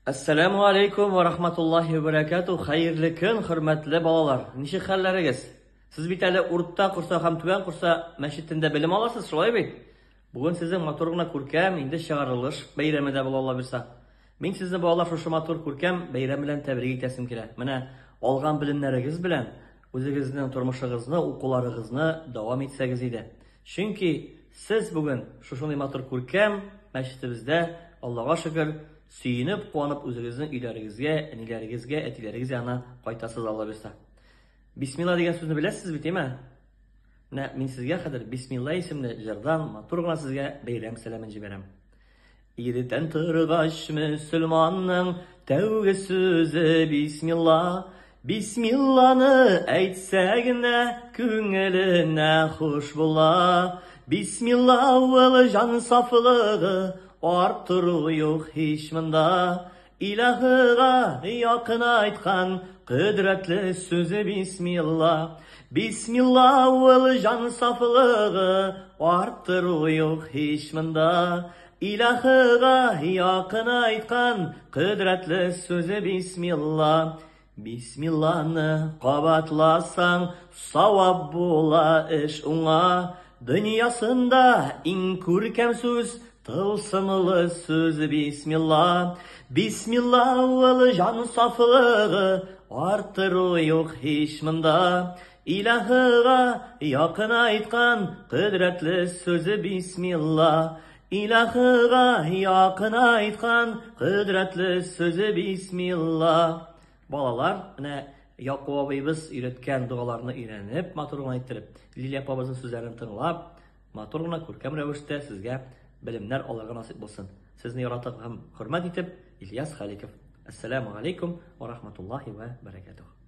Ассаламу алейкум ва рахматуллахи ва баракату. Хәерле көн, хөрмәтле балалар. Ничек хәлләрегез? Сез бит әле урта курста һәм түбән курста мәчеттендә белем аласыз, шулай бит? Бүген сезнең матур гына күркәм инде чыгарылыш бәйрәме дә була ала бирсә. Мин сезне балалар шушы матур күркәм бәйрәм белән тәбрик итәсем килә. Менә алган белемнәрегез белән үзегезнең тормышыгызны, укуларыгызны дәвам итсәгез иде. Чөнки сез бүген шушындай матур күркәм мәчетебездә, Аллага шөкер, сөйініп, қуанып, өзіңіздің үйлеріңізге, әнилеріңізге, әтилеріңізге ана қайтасыз Алла берсә. Бисмилла деген сөзді білесіз бит, еме? Менә мин сезгә хәзер Бисмилла исемле җырдан матур гына сезгә бәйрәм сәламен җибәрәм. Иртән торгач мөселманның тәүге сүзе Бисмилла. Бисмилланы әйтсә генә күңеленә хуш була. Бисмилла ул җан сафлыгы артыру юк һич монда. Илаһыга якын айткан кыдрәтле сүзе Бисмилла. Бисмилла ул җан сафлыгы артыру юк һич монда. Илаһыга якын айткан кыдрәтле сүзе Бисмилла. Бисмилланы кабатласаң савап була эш уңа. Дөньясында иң күркәм сүз тылсымлы сүз Бисмилла. Бисмилла ул җан сафлыгы артыру юк һич монда. Илаһыга якын айткан кыдрәтле сүзе Бисмилла. Илаһыга якын айткан кыдрәтле сүзе Бисмилла. Балалар, менә Якуб абыйбыз өйрәткән дугаларны өйрәнеп, матур гына әйттереп, Лилия апабызның сүзләрен тыңлап, матур гына күркәм рәвештә сезгә белемнәр алырга насыйп булсын. Сезне яратып һәм хөрмәт итеп, Ильяс Халиков. Ассаламу алейкум ва рахматуллахи ва баракатух.